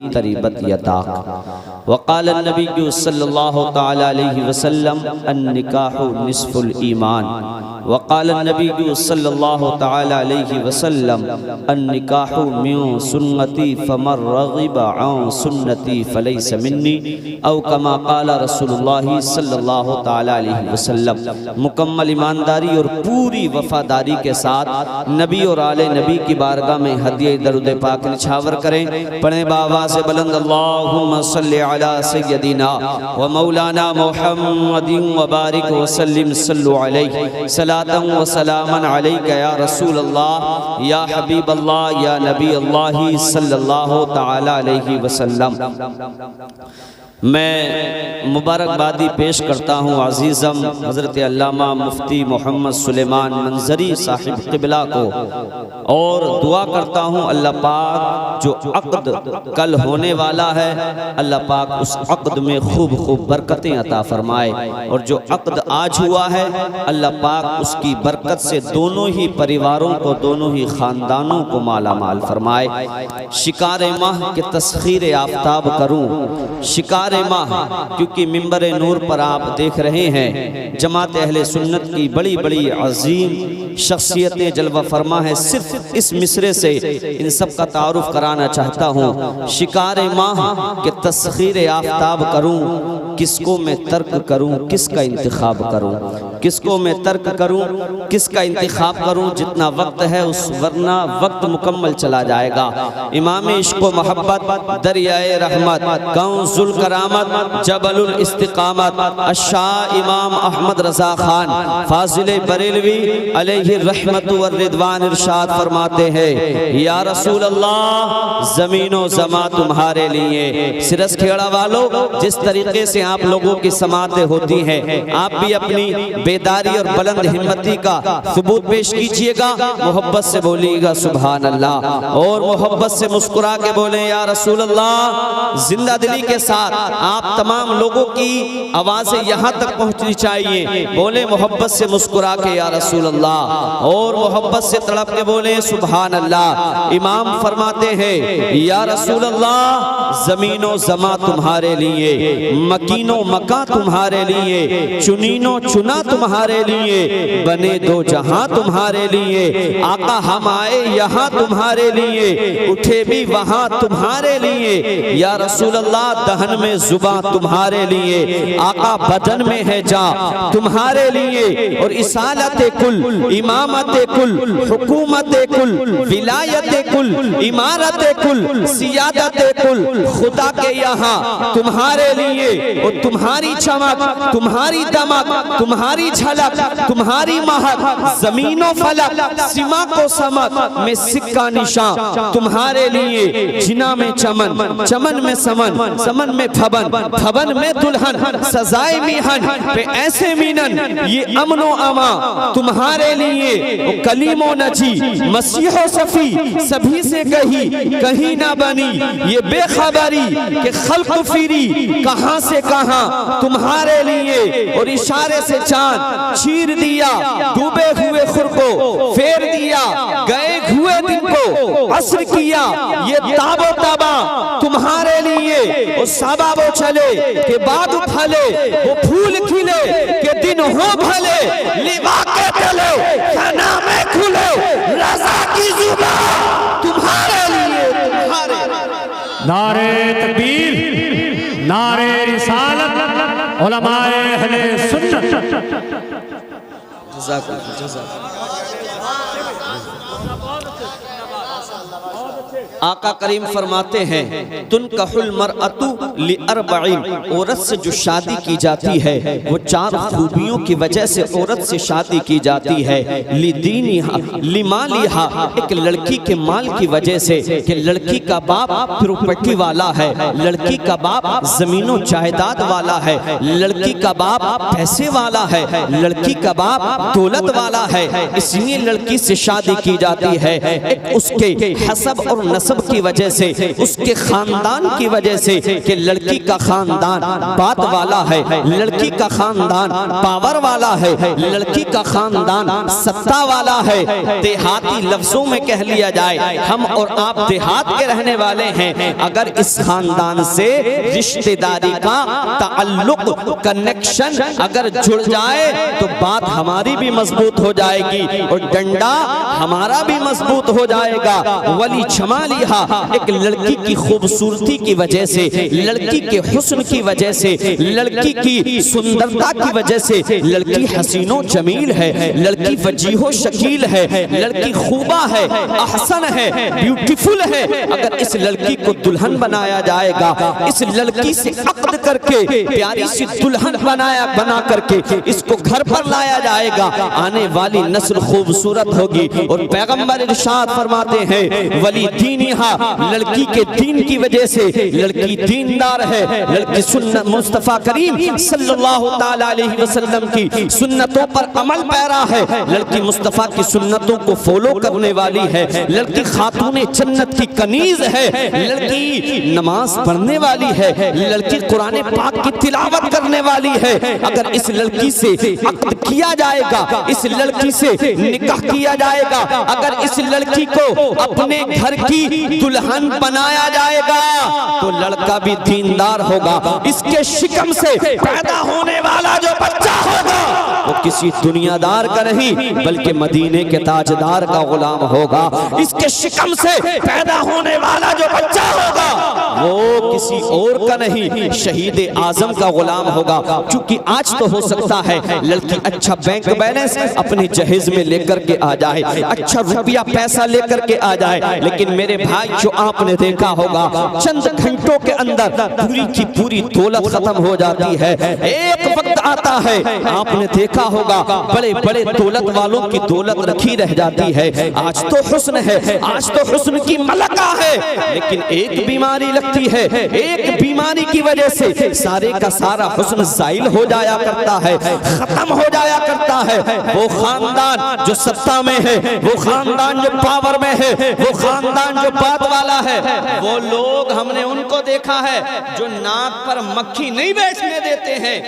تربت یداک۔ وقال النبی صلی اللہ تعالی علیہ وسلم النکاح نصف الایمان۔ وقال النبی صلی اللہ تعالی علیہ وسلم النکاح من سنتی فمن رغب عن سنتی فلیس منی، او کما قال رسول اللہ صلی اللہ تعالی علیہ وسلم۔ مکمل ایمانداری اور پوری وفاداری کے ساتھ نبی اور آل نبی کی بارگاہ میں ہدیہ درود پاک نچھاور کریں۔ پڑھیں بآواز بلند اللہم صلی علی سیدنا و مولانا محمد وبارک وسلم صلو علیہ صلاۃ و سلاما علیک یا رسول اللہ یا حبیب اللہ یا نبی اللہ صلی اللہ تعالی علیہ وسلم۔ میں مبارکبادی پیش کرتا ہوں عزیزم حضرت علامہ مفتی محمد سلیمان منظری صاحب قبلہ کو، اور دعا کرتا ہوں اللہ پاک جو عقد کل ہونے والا ہے اللہ پاک اس عقد میں خوب خوب برکتیں عطا فرمائے، اور جو عقد آج ہوا ہے اللہ پاک اس کی برکت سے دونوں ہی پریواروں کو، دونوں ہی خاندانوں کو مالا مال فرمائے۔ شکار ماہ کے تسخیر آفتاب کروں، شکار ماہ کیونکہ منبر نور پر آپ دیکھ رہے ہیں جماعت اہل سنت کی بڑی بڑی عظیم شخصیتیں جلوہ فرما ہے۔ صرف اس مصرے سے ان سب کا تعارف کرانا چاہتا ہوں۔ شکار ماہ کے تسخیر آفتاب کروں، کس کو میں ترک کروں کس کا انتخاب کروں، کس کو میں ترک کروں کس کا انتخاب کروں، جتنا وقت ہے اس ورنہ وقت مکمل چلا جائے گا۔ امام عشق و محبت، دریائے رحمت، کنز الکرامت، جبل الاستقامت، الشاہ امام احمد رضا خان فاضل بریلوی علیہ الرحمت والرضوان ارشاد فرماتے ہیں یا رسول اللہ زمین و زمان تمہارے لیے۔ سرس کھیڑا والو جس طریقے سے آپ لوگوں کی سماعتیں ہوتی ہیں آپ بھی اپنی بیداری اور بلند ہمتی کا ثبوت پیش کیجئے گا، محبت سے بولیے گا سبحان اللہ، اور محبت سے مسکرا کے بولیں یا رسول اللہ۔ زندہ دلی کے ساتھ آپ تمام لوگوں کی آوازیں یہاں تک پہنچنی چاہیے، بولیں محبت سے مسکرا کے یا رسول اللہ، اور محبت سے تڑپ کے بولیں سبحان اللہ۔ امام فرماتے ہیں یا رسول اللہ زمین و زمان تمہارے لیے، مکین و مکان تمہارے لیے، چنین و چنا تمہارے لیے، بنے دو جہاں تمہارے لیے، آقا ہم آئے یہاں تمہارے لیے، اٹھے بھی وہاں تمہارے لیے، یا رسول اللہ دہن میں زباں تمہارے لیے، آقا بدن میں ہے جاں تمہارے لیے، اور اصالت کل، امامت کل، حکومت کل، ولایت کل، امارت کل، سیادت کل خدا کے یہاں تمہارے لیے، اور تمہاری چمک، تمہاری دمک، تمہاری جھلک، تمہاری مہک، زمین و فلک، سما کو سمک میں سکہ نشان تمہارے لیے، جنا میں چمن، چمن میں سمن، سمن میں پھبن، پھبن میں دلہن، سزائے میہن پہ ایسے مینن، یہ امن و امان تمہارے لیے، کلیم و نجی، مسیح و صفی سبھی سے کہی کہیں نہ بنی، یہ بے خبری کہ خلق فیری کہاں سے کہاں تمہارے لیے، اور اشارے سے چاند چیر دیا ڈوبے ہوئے خور کو، پھیر دیا گئے ہوئے دن کو، عصر کیا یہ تاب و تابا تمہارے لیے، اور سابا وہ چلے کہ بعد پھلے، وہ پھول کھلے کہ دن ہو بھلے، لبا کے تلے کھنا میں کھلے، رضا کی زبان تمہارے لیے، تمہارے نعرہ تکبیر، نعرہ رسالت، علماء اہل سنت۔ جزاک اللہ، جزاک اللہ۔ آقا کریم فرماتے ہیں تنکح المرأۃ لاربعین، عورت سے جو شادی کی جاتی ہے وہ چار خوبیوں کی وجہ سے عورت سے شادی کی جاتی ہے، لدینہا، لمالہا، ایک لڑکی کے مال کی وجہ سے کہ لڑکی کا باپ پراپرٹی والا ہے، لڑکی کا باپ زمین و جائیداد والا ہے، لڑکی کا باپ پیسے والا ہے، لڑکی کا باپ دولت والا ہے، اس لیے لڑکی سے شادی کی جاتی ہے۔ ایک اس کے حسب اور نسب نسب کی وجہ سے، اس کے خاندان کی وجہ سے کہ لڑکی کا خاندان بات والا ہے، لڑکی کا خاندان پاور والا ہے، لڑکی کا خاندان ستا والا ہے۔ دیہاتی لفظوں میں کہہ لیا جائے، ہم اور آپ دیہات کے رہنے والے ہیں، اگر اس خاندان سے رشتہ داری کا تعلق، کنیکشن اگر جڑ جائے تو بات ہماری بھی مضبوط ہو جائے گی اور ڈنڈا ہمارا بھی مضبوط ہو جائے گا۔ ولی جمالیہا، ایک لڑکی کی خوبصورتی کی وجہ سے، لڑکی کے حسن کی وجہ سے، لڑکی کی سندرتا کی وجہ سے، لڑکی حسین و جمیل ہے، لڑکی وجیح و شکیل ہے، لڑکی خوبہ ہے، احسن ہے، بیوٹیفل ہے۔ اگر اس لڑکی کو دلہن بنایا جائے گا، اس لڑکی سے عقد کر کے پیاری سی دلہن بنا کر کے اس کو گھر پر لایا جائے گا، آنے والی نسل خوبصورت ہوگی۔ اور پیغمبر ارشاد فرماتے ہیں ولی دینہا، لڑکی کے دین کی وجہ سے، لڑکی دیندار ہے، لڑکی سنت مصطفیٰ کریم صلی اللہ تعالی علیہ وسلم کی سنتوں پر عمل پیرا ہے، لڑکی مصطفیٰ کی سنتوں کو فالو کرنے والی ہے، لڑکی خاتون جنت کی کنیز ہے، لڑکی نماز پڑھنے والی ہے، لڑکی قرآن پاک کی تلاوت کرنے والی ہے۔ اگر اس لڑکی سے عقد کیا جائے گا، اس لڑکی سے نکاح کیا جائے گا، اگر اس لڑکی کو اپنے گھر کی دلہن بنایا جائے گا تو لڑکا بھی دیندار ہوگا۔ اس کے شکم سے پیدا ہونے والا جو بچہ ہوگا وہ کسی دنیا دار کا نہیں بلکہ مدینے کے تاجدار کا غلام ہوگا۔ اس کے شکم سے پیدا ہونے والا جو بچہ ہوگا وہ کسی اور کا نہیں، شہید اعظم کا غلام ہوگا۔ چونکہ آج تو ہو سکتا ہے لڑکی اچھا بینک بیلنس اپنے جہیز میں لے کر کے آ جائے، اچھا روپیہ پیسہ لے کر کے آ جائے، لیکن میرے بھائی جو آپ نے دیکھا ہوگا چند گھنٹوں کے اندر پوری کی پوری دولت ختم ہو جاتی ہے۔ ایک وقت آتا ہے آپ نے دیکھا ہوگا بڑے بڑے دولت والوں کی دولت رکھی رہ جاتی ہے۔ آج تو حسن ہے، آج تو حسن کی ملکہ ہے، لیکن ایک بیماری لگتی ہے، ایک بیماری کی وجہ سے سارے کا سارا حسن زائل ہو جایا کرتا ہے، ختم ہو جایا کرتا ہے۔ وہ خاندان جو ستا میں ہے، وہ خاندان جو پاور میں ہے، وہ خاندان جو بات والا ہے، وہ لوگ ہم نے ان کو دیکھا ہے جو ناک پر مکھی نہیں بیٹھنے دیتے ہیں،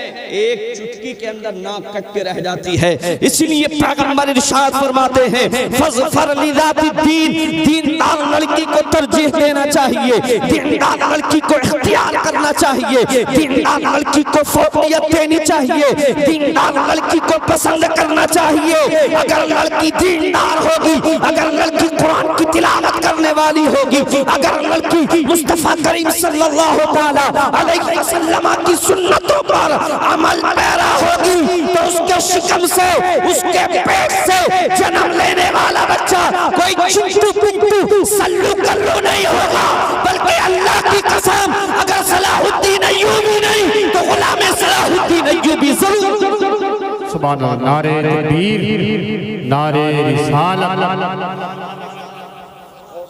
ایک چٹکی کے اندر ناک کٹ کے رہ جاتی ہے۔ اس لیے پیغمبر ارشاد فرماتے ہیں فَظْفَرْ لِذَاتِ الدِّينِ، دیندار لڑکی کو ترجیح دینا چاہیے، دیندار لڑکی کو اختیار کرنا چاہیے، دیندار لڑکی کو فوقیت دینی چاہیے، دیندار لڑکی کو پسند کرنا چاہیے۔ اگر لڑکی دیندار ہوگی، اگر لڑکی قرآن کی تلاوت کرنے والی ہوگی، اگر لڑکی مصطفیٰ کریم صلی اللہ تعالی علیہ وسلم کی سنتوں پر عمل پیرا ہوگی تو اس کے شکم سے، اس کے پیٹ سے جنم لینے والا بچہ کوئی چنٹو پنٹو سلو کلو نہیں ہوگا، بلکہ اللہ کی قسم اگر صلاح الدین ایوبی نہیں تو غلام صلاح الدین ایوبی ضرور۔ سبحان اللہ، نعرہ تکبیر، نعرہ رسالت۔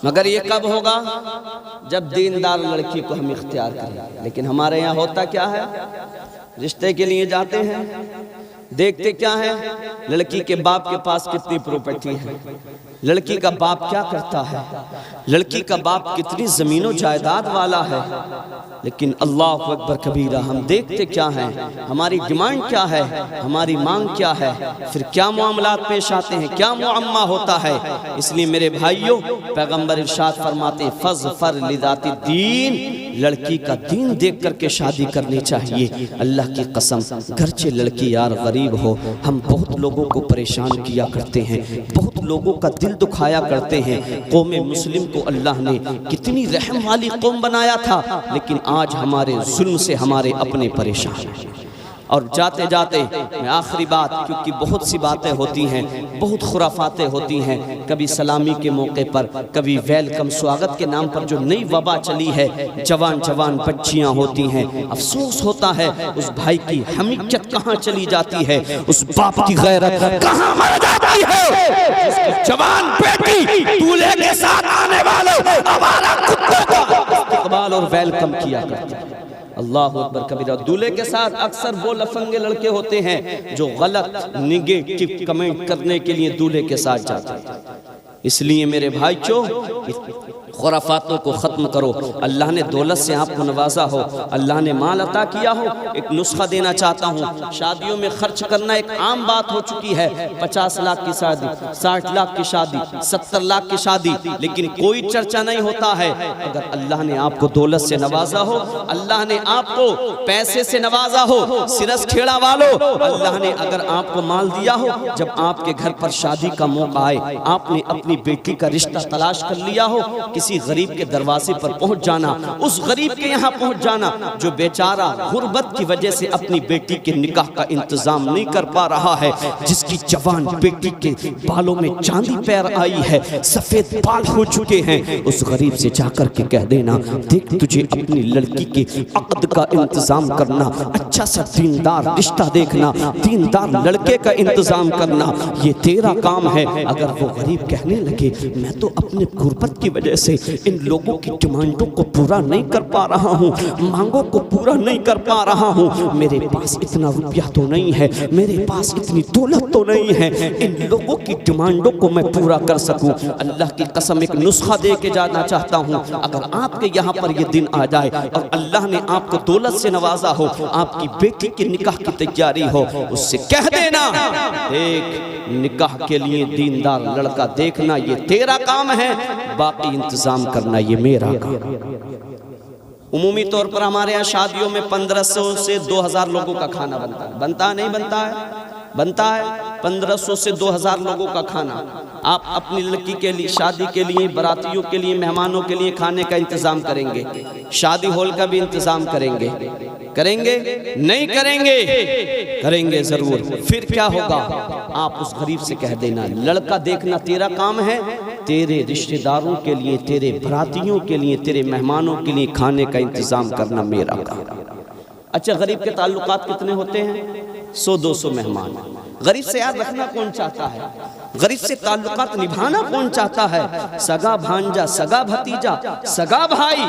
مگر یہ کب ہوگا؟ جب دیندار لڑکی کو ہم اختیار کریں۔ لیکن ہمارے یہاں ہوتا کیا ہے؟ رشتے کے لیے جاتے ہیں، دیکھتے کیا ہے؟ لڑکی کے باپ کے پاس کتنی پروپرٹی ہے، لڑکی کا باپ کیا کرتا ہے، لڑکی کا باپ کتنی زمین و جائیداد والا ہے، لیکن اللہ اکبر کبیرہ ہم دیکھتے کیا ہیں؟ ہماری ڈیمانڈ کیا ہے، ہماری مانگ کیا ہے، پھر کیا معاملات پیش آتے ہیں، کیا معمہ ہوتا ہے۔ اس لیے میرے بھائیوں پیغمبر ارشاد فرماتے ہیں فَظْفَرْ لِذَاتِ الدِّينِ، لڑکی کا دین دیکھ کر کے شادی کرنی چاہیے۔ اللہ کی قسم گرچہ لڑکی یار غریب ہو، ہم بہت لوگوں کو پریشان کیا کرتے ہیں، بہت لوگوں کا دل دکھایا کرتے ہیں۔ قوم مسلم کو اللہ نے کتنی رحم والی قوم بنایا تھا، لیکن آج ہمارے ظلم سے ہمارے اپنے پریشان ہیں۔ اور جاتے جاتے میں آخری بات، کیونکہ بہت سی باتیں ہوتی ہیں، بہت خرافاتیں ہوتی ہیں، کبھی سلامی کے موقع پر، کبھی ویلکم سواگت کے نام پر جو نئی وبا چلی ہے، جوان جوان بچیاں ہوتی ہیں۔ افسوس ہوتا ہے اس بھائی کی حمیت کہاں چلی جاتی ہے، اس باپ کی غیرت کہاں مر جاتی ہے، جس کی جوان بیٹی دولہے کے ساتھ آنے والوں ہمارا کتوں کا استقبال اور ویلکم کیا کرتی ہے۔ اللہ اکبر کبیرہ۔ دولہے کے ساتھ اکثر وہ لفنگے لڑکے ہوتے ہیں جو غلط نگیٹو کمنٹ کرنے کے لیے دولہے کے ساتھ جاتے ہیں۔ اس لیے میرے بھائیوں خرافاتوں کو ختم کرو. اللہ نے دولت سے آپ کو نوازا ہو, اللہ نے مال عطا کیا ہو, ایک نسخہ دینا چاہتا ہوں. شادیوں میں خرچ کرنا ایک عام بات ہو چکی ہے. 50 لاکھ کی شادی, 60 لاکھ کی شادی, 70 لاکھ کی شادی, لیکن کوئی چرچا نہیں ہوتا ہے. اگر اللہ نے آپ کو دولت سے نوازا ہو, اللہ نے آپ کو پیسے سے نوازا ہو, سرس کھیڑا والو, اللہ نے اگر آپ کو مال دیا ہو, جب آپ کے گھر پر شادی کا موقع آئے, آپ نے اپنی بیٹی کا رشتہ تلاش کر لیا ہو, کسی غریب کے دروازے پر پہنچ جانا, اس غریب کے یہاں پہنچ جانا جو بیچارہ غربت کی وجہ سے اپنی بیٹی کے نکاح کا انتظام نہیں کر پا رہا ہے, جس کی جوان بیٹی کے بالوں میں چاندی پیر آئی ہے, سفید بال ہو چکے ہیں, اس غریب سے جا کر کے کہہ دینا, دیکھ تجھے اپنی لڑکی کے عقد کا انتظام کرنا, اچھا سا دیندار رشتہ دیکھنا, دیندار لڑکے کا انتظام کرنا, یہ تیرا کام ہے. اگر وہ غریب کہنے لگے میں تو اپنے غربت کی وجہ سے ان لوگوں کی ڈیمانڈوں کو پورا نہیں کر پا رہا ہوں, مانگوں کو پورا نہیں کر پا رہا ہوں, میرے پاس اتنا روپیہ تو نہیں ہے, میرے پاس اتنی دولت تو نہیں ہے, ان لوگوں کی ڈیمانڈوں کو میں پورا کر سکوں, اللہ کی قسم ایک نسخہ دے کے جانا چاہتا ہوں. اگر آپ کے یہاں پر یہ دن آ جائے اور اللہ نے آپ کو دولت سے نوازا ہو, آپ کی بیٹی کے نکاح کی تیاری ہو, اس سے کہہ دینا, دیکھ نکاح کے لیے دیندار لڑکا دیکھنا یہ تیرا کام ہے, باقی انتظام کرنا یہ میرا کام. عمومی طور پر ہمارے یہاں شادیوں میں 1500 سے 2000 لوگوں کا کھانا بنتا ہے. بنتا نہیں بنتا ہے؟ بنتا ہے 1500 سے 2000 لوگوں کا کھانا. آپ اپنی لڑکی کے لیے, شادی کے لیے, براتیوں کے لیے, مہمانوں کے لیے کھانے کا انتظام کریں گے, شادی ہال کا بھی انتظام کریں گے, کریں گے نہیں کریں گے؟ کریں گے ضرور. پھر کیا ہوگا؟ آپ اس غریب سے کہہ دینا لڑکا دیکھنا تیرا کام ہے, تیرے رشتہ داروں کے لیے, تیرے براتیوں کے لیے, تیرے مہمانوں کے لیے کھانے کا انتظام کرنا میرا کام. اچھا غریب کے تعلقات کتنے ہوتے ہیں؟ 100-200 مہمان. غریب سے یاد رکھنا کون چاہتا ہے؟ غریب سے تعلقات نبھانا کون چاہتا ہے؟ سگا بھانجا, سگا بھتیجا, سگا بھائی.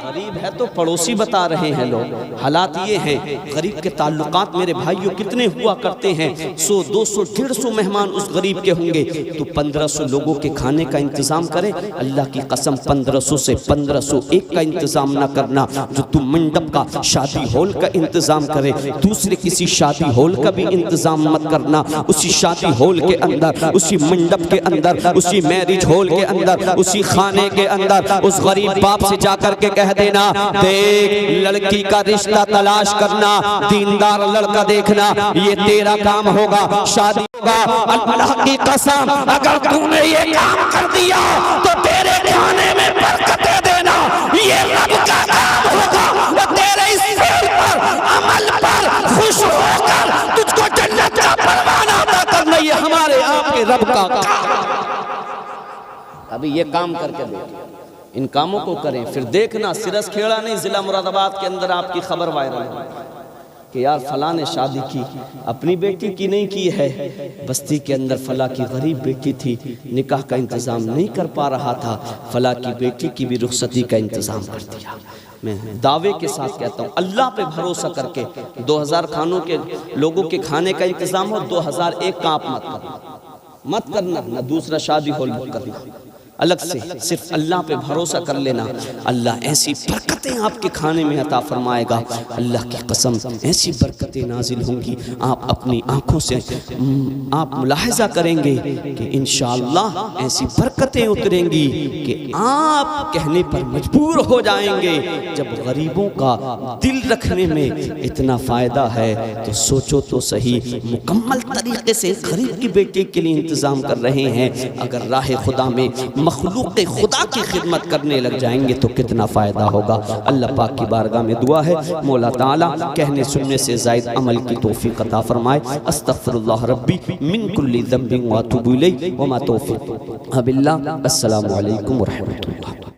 غریب ہے تو پڑوسی بتا رہے ہیں لوگ. حالات یہ ہیں غریب کے تعلقات میرے بھائیوں کتنے ہوا کرتے ہیں؟ 100, 200, 150 مہمان اس غریب کے ہوں گے. تو 1500 لوگوں کے کھانے کا انتظام کرے. اللہ کی قسم 1500 سے 1501 کا انتظام نہ کرنا. جو تم منڈپ کا, شادی ہال کا انتظام کرے, دوسرے کسی شادی ہال کا بھی انتظام مت کرنا. اسی شادی ہال کے اندر, اسی منڈپ کے اندر, اسی میرج ہال کے اندر, اسی خانے کے اندر اس غریب باپ سے جا کر کے کہہ دینا, دیکھ لڑکی کا رشتہ تلاش کرنا, دیندار لڑکا دیکھنا یہ تیرا کام ہوگا, شادی ہوگا. اللہ کی قسم اگر تم نے یہ کام کر دیا تو تیرے کھانے میں برکتیں دینا یہ رب کا کام ہوگا. تیرے اس فعل پر, عمل پر خوش ہو کر تجھ کو جنت کا پروانہ عطا کرنا یہ ہمارے آپ کے رب کا کام. ابھی یہ کام کر کے دیکھیں, ان کاموں کو کریں, پھر دیکھنا سرس کھیڑا نہیں ضلع مراد آباد کے اندر آپ کی خبر وائرل ہے کہ یار فلاں نے شادی کی, اپنی بیٹی کی نہیں کی ہے, بستی کے اندر فلاں کی غریب بیٹی تھی, نکاح کا انتظام نہیں کر پا رہا تھا, فلاں کی بیٹی کی بھی رخصتی کا انتظام کر دیا. میں دعوے کے ساتھ کہتا ہوں اللہ پہ بھروسہ کر کے 2000 خانوں کے لوگوں کے کھانے کا انتظام ہو, 2001 کا آپ مت کرنا, نہ دوسرا شادی ہال بک کرنا. الگ سے صرف اللہ پہ بھروسہ کر لینا, اللہ ایسی برکتیں آپ کے کھانے میں عطا فرمائے گا. اللہ کی قسم ایسی برکتیں نازل ہوں گی, آپ اپنی آنکھوں سے آپ ملاحظہ کریں گے کہ انشاءاللہ ایسی برکتیں اتریں گی کہ آپ کہنے پر مجبور ہو جائیں گے. جب غریبوں کا دل رکھنے میں اتنا فائدہ ہے تو سوچو تو صحیح, مکمل طریقے سے غریب کی بیٹے کے لیے انتظام کر رہے ہیں, اگر راہ خدا میں مخلوق خدا کی خدمت کرنے لگ جائیں گے تو کتنا فائدہ ہوگا. اللہ پاک کی بارگاہ میں دعا ہے مولا تعالیٰ کہنے سننے سے زائد عمل کی توفیق عطا فرمائے. استغفر اللہ ربی من کل ذنب واتوب الیہ وما توفیق الا باللہ. السلام علیکم ورحمۃ اللہ.